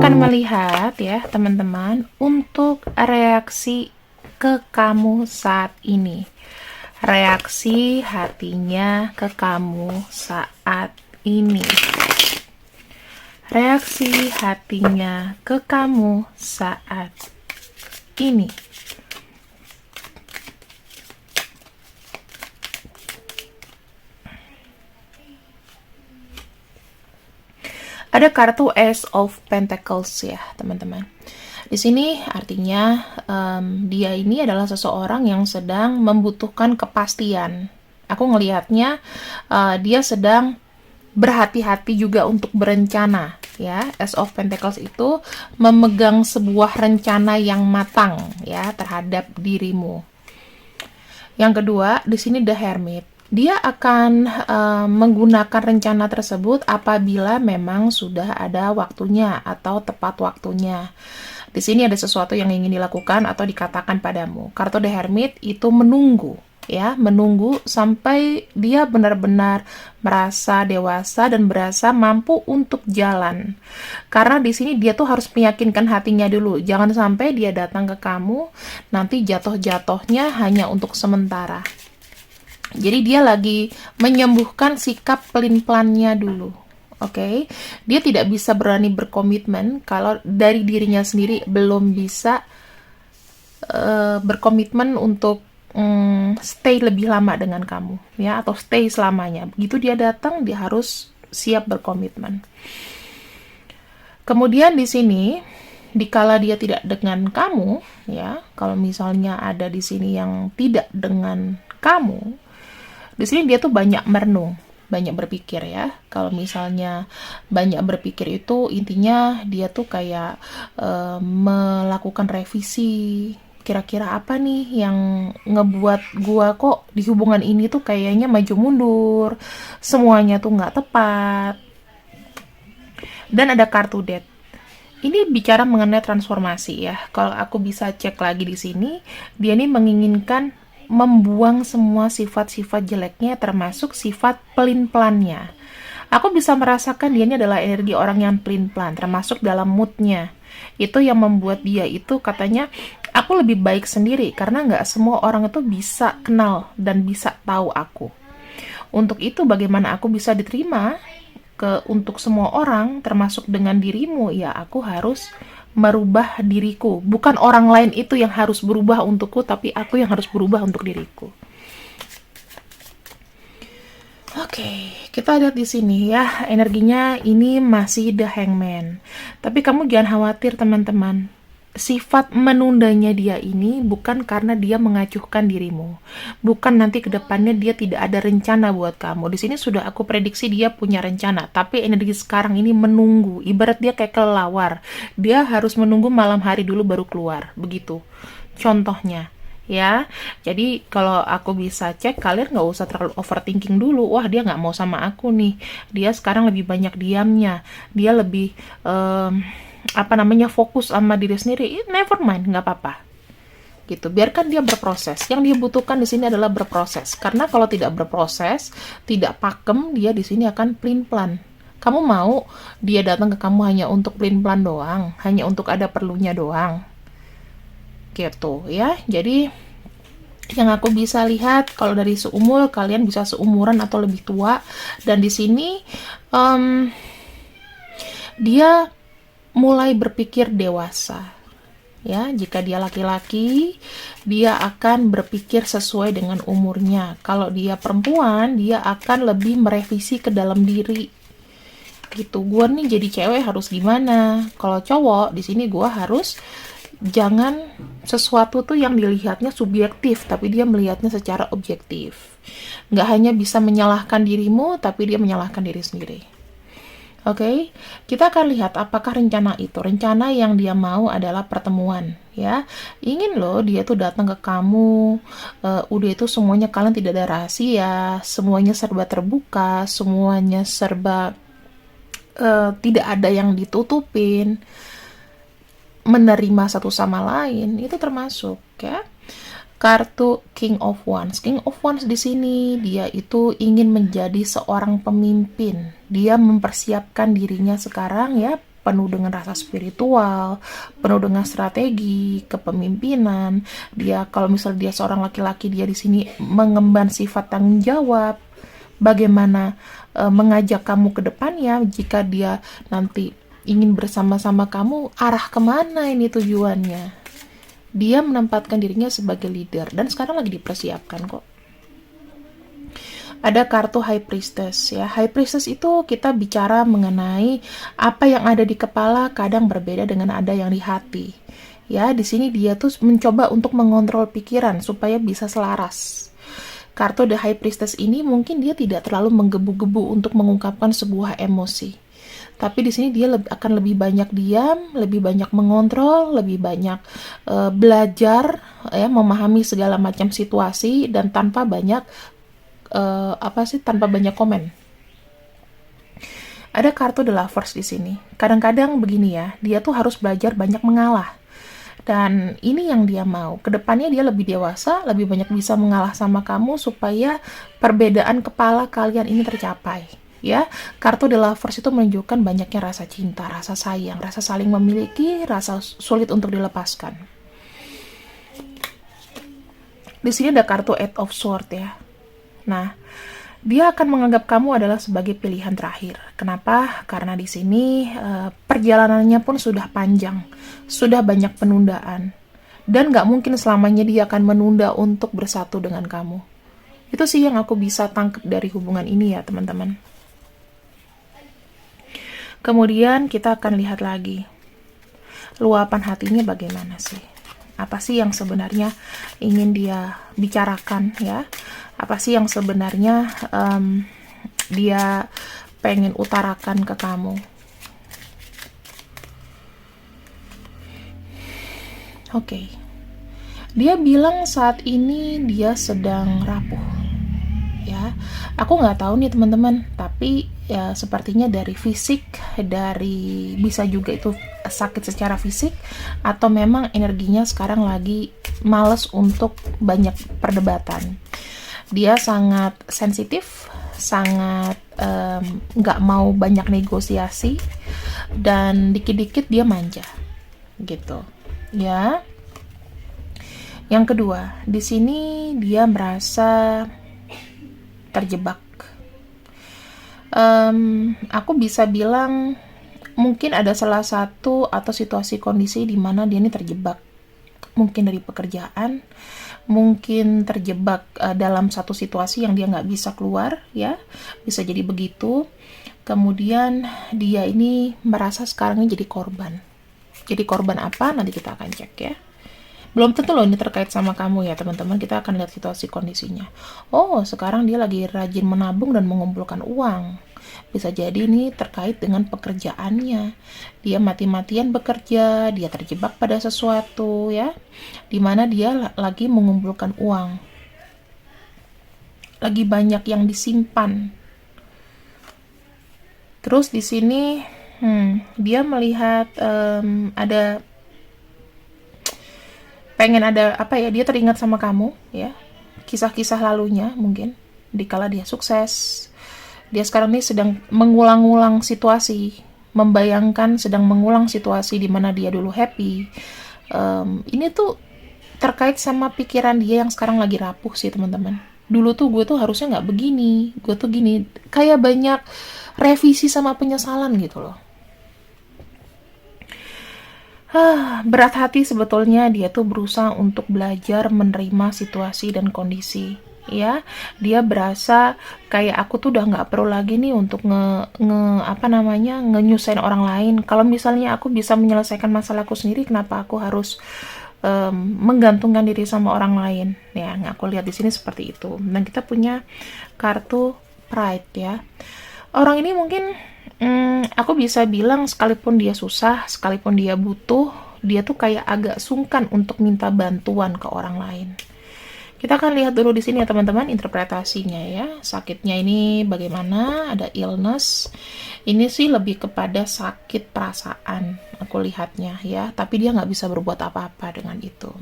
akan melihat ya teman-teman untuk reaksi ke kamu saat ini. Reaksi hatinya ke kamu saat ini. Reaksi hatinya ke kamu saat ini. Ada kartu Ace of Pentacles ya, teman-teman. Di sini artinya dia ini adalah seseorang yang sedang membutuhkan kepastian. Aku ngelihatnya dia sedang berhati-hati juga untuk berencana ya. Ace of Pentacles itu memegang sebuah rencana yang matang ya terhadap dirimu. Yang kedua, di sini The Hermit. Dia akan menggunakan rencana tersebut apabila memang sudah ada waktunya atau tepat waktunya. Di sini ada sesuatu yang ingin dilakukan atau dikatakan padamu. Kartu The Hermit itu menunggu, ya, menunggu sampai dia benar-benar merasa dewasa dan berasa mampu untuk jalan. Karena di sini dia tuh harus meyakinkan hatinya dulu. Jangan sampai dia datang ke kamu nanti jatuh-jatuhnya hanya untuk sementara. Jadi dia lagi menyembuhkan sikap pelin-pelannya dulu. Oke, dia tidak bisa berani berkomitmen kalau dari dirinya sendiri belum bisa berkomitmen untuk stay lebih lama dengan kamu, ya, atau stay selamanya. Begitu dia datang, dia harus siap berkomitmen. Kemudian di sini, dikala dia tidak dengan kamu, ya, kalau misalnya ada di sini yang tidak dengan kamu, di sini dia tuh banyak merenung, banyak berpikir ya. Kalau misalnya banyak berpikir itu intinya dia tuh kayak melakukan revisi. Kira-kira apa nih yang ngebuat gua kok di hubungan ini tuh kayaknya maju mundur, semuanya tuh nggak tepat. Dan ada kartu Death. Ini bicara mengenai transformasi ya. Kalau aku bisa cek lagi di sini, dia ini menginginkan membuang semua sifat-sifat jeleknya termasuk sifat pelin-pelannya. Aku bisa merasakan dia ini adalah energi orang yang pelin-pelan termasuk dalam moodnya. Itu yang membuat dia itu katanya aku lebih baik sendiri karena nggak semua orang itu bisa kenal dan bisa tahu aku. Untuk itu bagaimana aku bisa diterima untuk semua orang termasuk dengan dirimu, ya aku harus merubah diriku. Bukan orang lain itu yang harus berubah untukku, tapi aku yang harus berubah untuk diriku. Oke, kita lihat di sini ya, energinya ini masih The Hangman. Tapi kamu jangan khawatir teman-teman. Sifat menundanya dia ini bukan karena dia mengacuhkan dirimu. Bukan nanti ke depannya dia tidak ada rencana buat kamu. Di sini sudah aku prediksi dia punya rencana, tapi energi sekarang ini menunggu. Ibarat dia kayak kelelawar. Dia harus menunggu malam hari dulu baru keluar. Begitu. Contohnya. Ya, jadi kalau aku bisa cek, kalian nggak usah terlalu overthinking dulu. Wah, dia nggak mau sama aku nih. Dia sekarang lebih banyak diamnya. Dia lebih fokus sama diri sendiri. Never mind, nggak apa-apa. Gitu. Biarkan dia berproses. Yang dia butuhkan di sini adalah berproses. Karena kalau tidak berproses, tidak pakem, dia di sini akan pelin-pelan. Kamu mau dia datang ke kamu hanya untuk pelin-pelan doang, hanya untuk ada perlunya doang. Gitu ya. Jadi yang aku bisa lihat kalau dari seumur kalian bisa seumuran atau lebih tua, dan di sini dia mulai berpikir dewasa. Ya, jika dia laki-laki, dia akan berpikir sesuai dengan umurnya. Kalau dia perempuan, dia akan lebih merevisi ke dalam diri. Gitu, gua nih jadi cewek harus gimana? Kalau cowok, di sini gua harus jangan sesuatu tuh yang dilihatnya subjektif, tapi dia melihatnya secara objektif. Nggak hanya bisa menyalahkan dirimu, tapi dia menyalahkan diri sendiri. Oke, kita akan lihat apakah rencana itu. Rencana yang dia mau adalah pertemuan, ya. Ingin loh dia tuh datang ke kamu, udah itu semuanya kalian tidak ada rahasia, semuanya serba terbuka, semuanya serba tidak ada yang ditutupin, menerima satu sama lain, itu termasuk ya. Kartu King of Wands. King of Wands di sini dia itu ingin menjadi seorang pemimpin. Dia mempersiapkan dirinya sekarang ya, penuh dengan rasa spiritual, penuh dengan strategi, kepemimpinan. Dia kalau misalnya dia seorang laki-laki, dia di sini mengemban sifat tanggung jawab. Bagaimana mengajak kamu ke depannya jika dia nanti ingin bersama-sama kamu, arah kemana ini tujuannya. Dia menempatkan dirinya sebagai leader dan sekarang lagi dipersiapkan kok. Ada kartu High Priestess ya. High Priestess itu kita bicara mengenai apa yang ada di kepala kadang berbeda dengan ada yang di hati. Ya, di sini dia tuh mencoba untuk mengontrol pikiran supaya bisa selaras. Kartu The High Priestess ini mungkin dia tidak terlalu menggebu-gebu untuk mengungkapkan sebuah emosi. Tapi di sini dia akan lebih banyak diam, lebih banyak mengontrol, lebih banyak belajar ya, memahami segala macam situasi dan tanpa banyak tanpa banyak komen. Ada kartu The Lovers di sini. Kadang-kadang begini ya, dia tuh harus belajar banyak mengalah. Dan ini yang dia mau. Kedepannya dia lebih dewasa, lebih banyak bisa mengalah sama kamu supaya perbedaan kepala kalian ini tercapai. Ya, kartu The Lovers itu menunjukkan banyaknya rasa cinta, rasa sayang, rasa saling memiliki, rasa sulit untuk dilepaskan. Di sini ada kartu Eight of Swords ya. Nah, dia akan menganggap kamu adalah sebagai pilihan terakhir. Kenapa? Karena di sini perjalanannya pun sudah panjang, sudah banyak penundaan, dan nggak mungkin selamanya dia akan menunda untuk bersatu dengan kamu. Itu sih yang aku bisa tangkap dari hubungan ini ya teman-teman. Kemudian kita akan lihat lagi, luapan hatinya bagaimana sih? Apa sih yang sebenarnya ingin dia bicarakan ya? Apa sih yang sebenarnya dia pengen utarakan ke kamu? Oke. Dia bilang saat ini dia sedang rapuh. Ya, aku nggak tahu nih teman-teman, tapi ya sepertinya dari fisik, dari bisa juga itu sakit secara fisik, atau memang energinya sekarang lagi males untuk banyak perdebatan. Dia sangat sensitif, sangat nggak mau banyak negosiasi, dan dikit-dikit dia manja, gitu. Ya. Yang kedua, di sini dia merasa terjebak. Aku bisa bilang mungkin ada salah satu atau situasi kondisi di mana dia ini terjebak. Mungkin dari pekerjaan, mungkin terjebak dalam satu situasi yang dia nggak bisa keluar, ya, bisa jadi begitu. Kemudian dia ini merasa sekarang ini jadi korban. Jadi korban apa? Nanti kita akan cek ya. Belum tentu loh ini terkait sama kamu ya teman-teman, kita akan lihat situasi kondisinya. Oh, sekarang dia lagi rajin menabung dan mengumpulkan uang. Bisa jadi ini terkait dengan pekerjaannya. Dia mati-matian bekerja, dia terjebak pada sesuatu ya, dimana dia lagi mengumpulkan uang. Lagi banyak yang disimpan. Terus di sini dia melihat ada pengen ada apa ya, dia teringat sama kamu ya, kisah-kisah lalunya mungkin dikala dia sukses. Dia sekarang ini sedang mengulang-ulang situasi, membayangkan sedang mengulang situasi di mana dia dulu happy. Ini tuh terkait sama pikiran dia yang sekarang lagi rapuh sih teman-teman. Dulu tuh gue tuh harusnya nggak begini, gue tuh gini, kayak banyak revisi sama penyesalan gitu loh. Berat hati sebetulnya dia tuh berusaha untuk belajar menerima situasi dan kondisi ya. Dia berasa kayak aku tuh udah nggak perlu lagi nih untuk ngenyusahin orang lain. Kalau misalnya aku bisa menyelesaikan masalahku sendiri, kenapa aku harus menggantungkan diri sama orang lain ya. Aku lihat di sini seperti itu. Dan kita punya kartu pride ya. Orang ini mungkin aku bisa bilang sekalipun dia susah, sekalipun dia butuh, dia tuh kayak agak sungkan untuk minta bantuan ke orang lain. Kita akan lihat dulu di sini ya teman-teman interpretasinya ya. Sakitnya ini bagaimana? Ada illness. Ini sih lebih kepada sakit perasaan aku lihatnya ya. Tapi dia nggak bisa berbuat apa-apa dengan itu.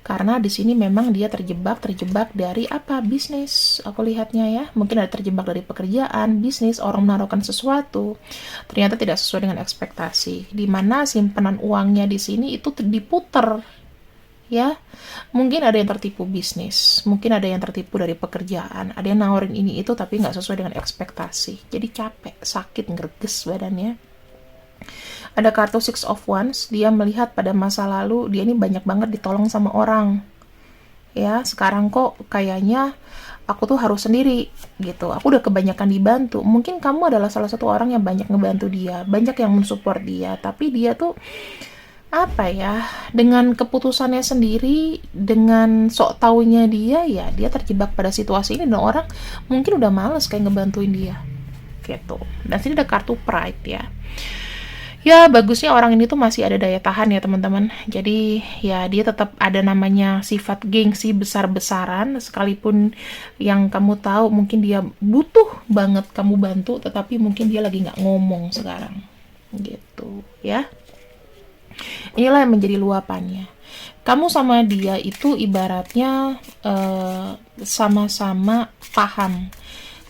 Karena di sini memang dia terjebak dari apa? Bisnis. Aku lihatnya ya, mungkin ada terjebak dari pekerjaan, bisnis, orang menaruhkan sesuatu, ternyata tidak sesuai dengan ekspektasi. Di mana simpanan uangnya di sini itu diputer, ya. Mungkin ada yang tertipu bisnis, mungkin ada yang tertipu dari pekerjaan, ada yang nawarin ini itu tapi nggak sesuai dengan ekspektasi. Jadi capek, sakit, ngereges badannya. Ada kartu Six of Wands, dia melihat pada masa lalu dia ini banyak banget ditolong sama orang. Ya, sekarang kok kayaknya aku tuh harus sendiri gitu. Aku udah kebanyakan dibantu. Mungkin kamu adalah salah satu orang yang banyak ngebantu dia, banyak yang mensupport dia, tapi dia tuh apa ya, dengan keputusannya sendiri, dengan sok taunya dia, ya dia terjebak pada situasi ini dan orang mungkin udah males kayak ngebantuin dia gitu. Dan sini ada kartu Pride ya. Ya, bagusnya orang ini tuh masih ada daya tahan ya teman-teman. Jadi ya dia tetap ada namanya sifat gengsi besar-besaran, sekalipun yang kamu tahu mungkin dia butuh banget kamu bantu, tetapi mungkin dia lagi nggak ngomong sekarang gitu ya. Inilah yang menjadi luapannya. Kamu sama dia itu ibaratnya sama-sama paham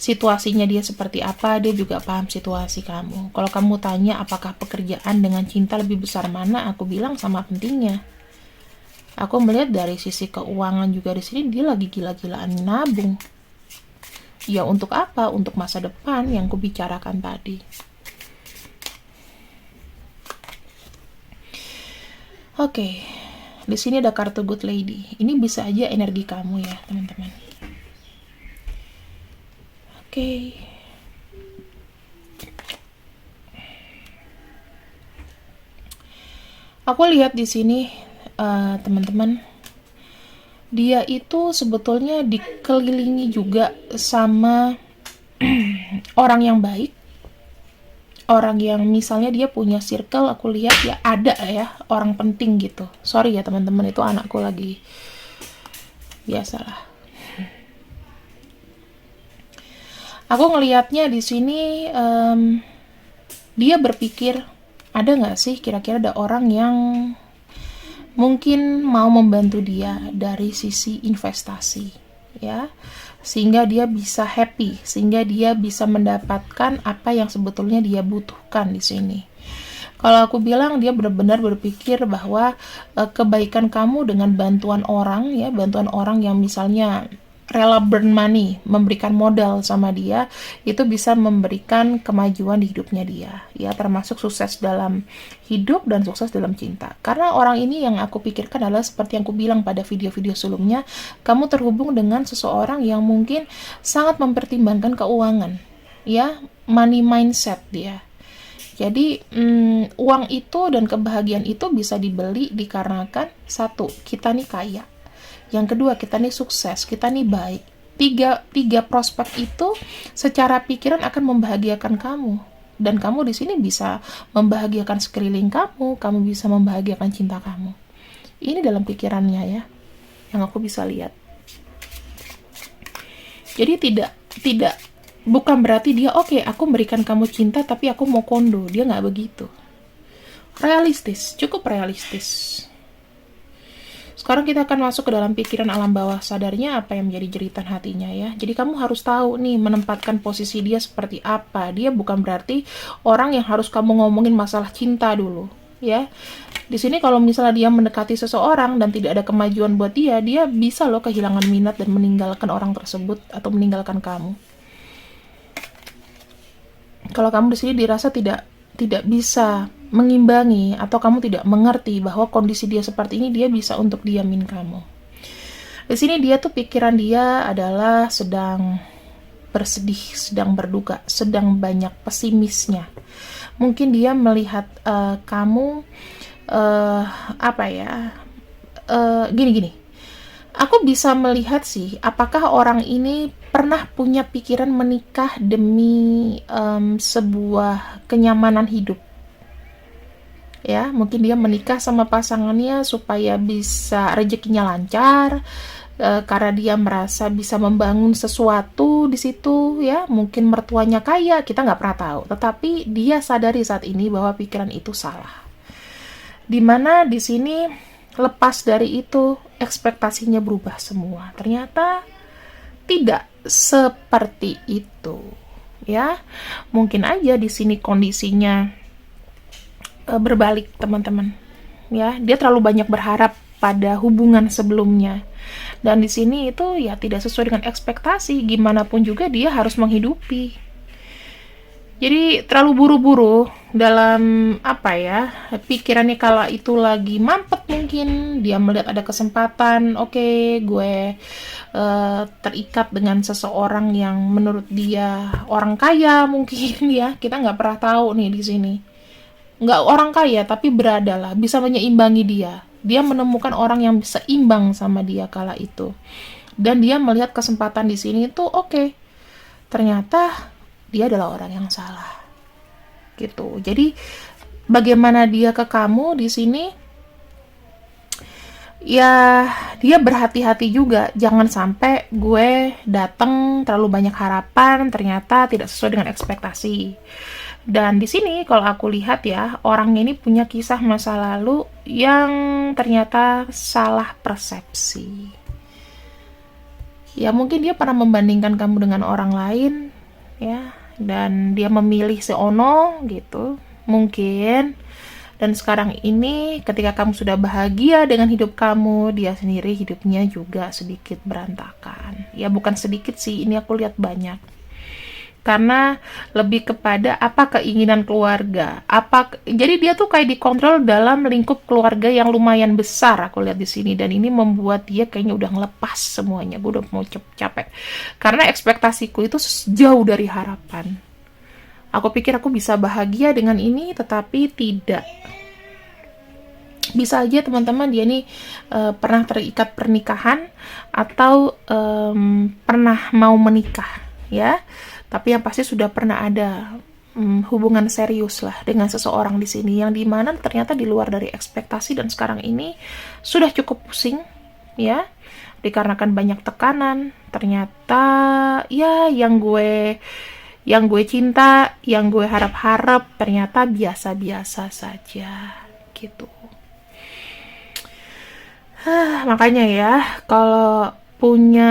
situasinya dia seperti apa, dia juga paham situasi kamu. Kalau kamu tanya apakah pekerjaan dengan cinta lebih besar mana, aku bilang sama pentingnya. Aku melihat dari sisi keuangan juga di sini dia lagi gila-gilaan nabung. Ya untuk apa? Untuk masa depan yang kubicarakan tadi. Oke, di sini ada kartu Good Lady. Ini bisa aja energi kamu ya teman-teman. Oke. Aku lihat di sini teman-teman, dia itu sebetulnya dikelilingi juga sama orang yang baik, orang yang misalnya dia punya circle, aku lihat ya ada ya orang penting gitu. Sorry ya teman-teman, itu anakku lagi, biasalah. Aku ngelihatnya di sini dia berpikir, ada nggak sih kira-kira ada orang yang mungkin mau membantu dia dari sisi investasi, ya, sehingga dia bisa happy, sehingga dia bisa mendapatkan apa yang sebetulnya dia butuhkan di sini. Kalau aku bilang dia benar-benar berpikir bahwa kebaikan kamu dengan bantuan orang, ya, bantuan orang yang misalnya rela burn money, memberikan modal sama dia, itu bisa memberikan kemajuan di hidupnya dia, ya, termasuk sukses dalam hidup dan sukses dalam cinta. Karena orang ini yang aku pikirkan adalah seperti yang aku bilang pada video-video sebelumnya, kamu terhubung dengan seseorang yang mungkin sangat mempertimbangkan keuangan, ya, money mindset dia. Jadi uang itu dan kebahagiaan itu bisa dibeli dikarenakan satu, kita nih kaya. Yang kedua, kita nih sukses, kita nih baik. Tiga prospek itu secara pikiran akan membahagiakan kamu. Dan kamu di sini bisa membahagiakan sekeliling kamu, kamu bisa membahagiakan cinta kamu. Ini dalam pikirannya ya, yang aku bisa lihat. Jadi tidak bukan berarti dia oke, aku memberikan kamu cinta tapi aku mau kondo. Dia nggak begitu. Realistis, cukup realistis. Sekarang kita akan masuk ke dalam pikiran alam bawah sadarnya, apa yang menjadi jeritan hatinya ya. Jadi kamu harus tahu nih menempatkan posisi dia seperti apa. Dia bukan berarti orang yang harus kamu ngomongin masalah cinta dulu, ya. Di sini kalau misalnya dia mendekati seseorang dan tidak ada kemajuan buat dia bisa loh kehilangan minat dan meninggalkan orang tersebut atau meninggalkan kamu. Kalau kamu di sini dirasa tidak bisa mengimbangi atau kamu tidak mengerti bahwa kondisi dia seperti ini, dia bisa untuk diamin kamu. Di sini dia tuh pikiran dia adalah sedang bersedih, sedang berduka, sedang banyak pesimisnya. Mungkin dia melihat kamu gini. Aku bisa melihat sih, apakah orang ini pernah punya pikiran menikah demi sebuah kenyamanan hidup. Ya, mungkin dia menikah sama pasangannya supaya bisa rezekinya lancar, karena dia merasa bisa membangun sesuatu di situ, ya. Mungkin mertuanya kaya, kita nggak pernah tahu. Tetapi dia sadari saat ini bahwa pikiran itu salah. Dimana di sini lepas dari itu, ekspektasinya berubah semua. Ternyata tidak seperti itu, ya. Mungkin aja di sini kondisinya berbalik, teman-teman. Ya, dia terlalu banyak berharap pada hubungan sebelumnya. Dan di sini itu ya tidak sesuai dengan ekspektasi. Gimana pun juga dia harus menghidupi. Jadi terlalu buru-buru dalam pikirannya kala itu lagi mampet, mungkin dia melihat ada kesempatan, oke, gue terikat dengan seseorang yang menurut dia orang kaya mungkin ya, kita nggak pernah tahu nih di sini. Nggak orang kaya tapi berada lah, bisa menyeimbangi dia. Dia menemukan orang yang bisa imbang sama dia kala itu. Dan dia melihat kesempatan di sini tuh oke. Ternyata dia adalah orang yang salah. Gitu. Jadi bagaimana dia ke kamu di sini? Ya, dia berhati-hati juga. Jangan sampai gue datang terlalu banyak harapan, ternyata tidak sesuai dengan ekspektasi. Dan di sini kalau aku lihat ya, orang ini punya kisah masa lalu yang ternyata salah persepsi. Ya mungkin dia pernah membandingkan kamu dengan orang lain, ya, dan dia memilih si Ono gitu, mungkin. Dan sekarang ini ketika kamu sudah bahagia dengan hidup kamu, dia sendiri hidupnya juga sedikit berantakan. Ya bukan sedikit sih, ini aku lihat banyak. Karena lebih kepada apa keinginan keluarga, jadi dia tuh kayak dikontrol dalam lingkup keluarga yang lumayan besar, aku lihat di sini, dan ini membuat dia kayaknya udah ngelepas semuanya. Gue udah mau capek karena ekspektasiku itu jauh dari harapan. Aku pikir aku bisa bahagia dengan ini, tetapi tidak. Bisa aja teman-teman dia nih pernah terikat pernikahan atau pernah mau menikah, ya. Tapi yang pasti sudah pernah ada hubungan serius lah dengan seseorang di sini, yang dimana ternyata di luar dari ekspektasi, dan sekarang ini sudah cukup pusing, ya, dikarenakan banyak tekanan. Ternyata ya yang gue cinta, yang gue harap-harap ternyata biasa-biasa saja gitu. Makanya ya, kalau punya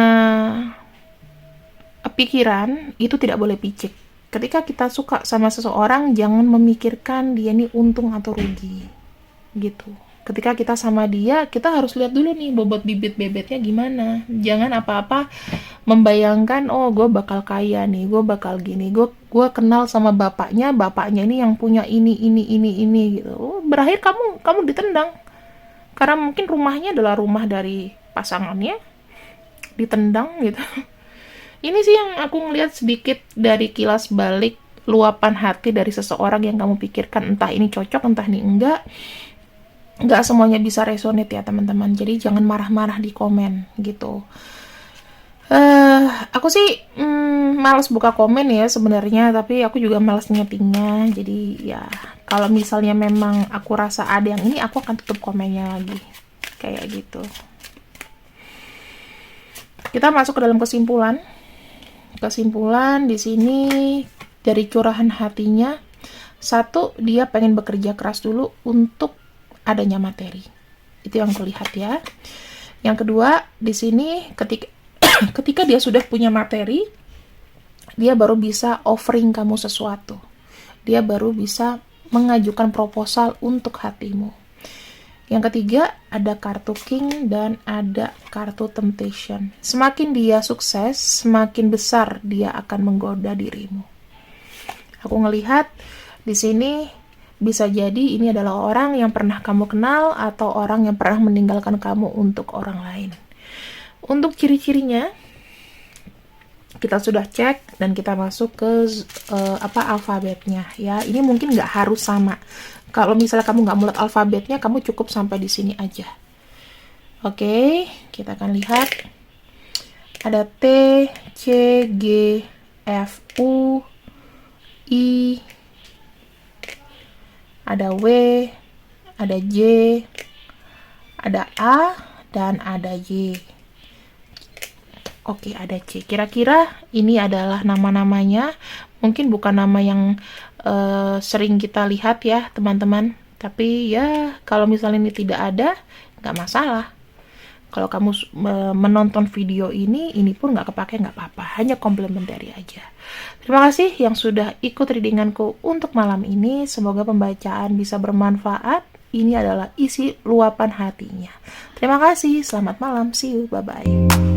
pikiran itu tidak boleh picik. Ketika kita suka sama seseorang, jangan memikirkan dia nih untung atau rugi gitu. Ketika kita sama dia, kita harus lihat dulu nih bobot bibit bebetnya gimana. Jangan apa-apa membayangkan, oh gue bakal kaya nih, gue bakal gini, gue kenal sama bapaknya ini yang punya ini gitu. Berakhir kamu ditendang. Karena mungkin rumahnya adalah rumah dari pasangannya, ditendang gitu. Ini sih yang aku ngeliat sedikit dari kilas balik luapan hati dari seseorang yang kamu pikirkan, entah ini cocok, entah ini enggak. Enggak semuanya bisa resonate ya teman-teman. Jadi jangan marah-marah di komen gitu. Aku sih males buka komen ya sebenarnya, tapi aku juga males ngetingnya. Jadi ya kalau misalnya memang aku rasa ada yang ini, aku akan tutup komennya lagi. Kayak gitu. Kita masuk ke dalam kesimpulan. Kesimpulan di sini dari curahan hatinya, satu, dia pengen bekerja keras dulu untuk adanya materi. Itu yang terlihat ya. Yang kedua, di sini ketika dia sudah punya materi, dia baru bisa offering kamu sesuatu. Dia baru bisa mengajukan proposal untuk hatimu. Yang ketiga, ada kartu King dan ada kartu Temptation. Semakin dia sukses, semakin besar dia akan menggoda dirimu. Aku ngelihat di sini bisa jadi ini adalah orang yang pernah kamu kenal atau orang yang pernah meninggalkan kamu untuk orang lain. Untuk ciri-cirinya kita sudah cek dan kita masuk ke alfabetnya ya. Ini mungkin nggak harus sama. Kalau misalnya kamu nggak mulut alfabetnya, kamu cukup sampai di sini aja. Oke, kita akan lihat. Ada T, C, G, F, U, I, ada W, ada J, ada A, dan ada Y. Oke, ada C. Kira-kira ini adalah nama-namanya. Mungkin bukan nama yang sering kita lihat ya, teman-teman. Tapi ya, kalau misalnya ini tidak ada, nggak masalah. Kalau kamu menonton video ini pun nggak kepake, nggak apa-apa, hanya komplementari aja. Terima kasih yang sudah ikut readinganku untuk malam ini. Semoga pembacaan bisa bermanfaat. Ini adalah isi luapan hatinya. Terima kasih, selamat malam, see you, bye-bye.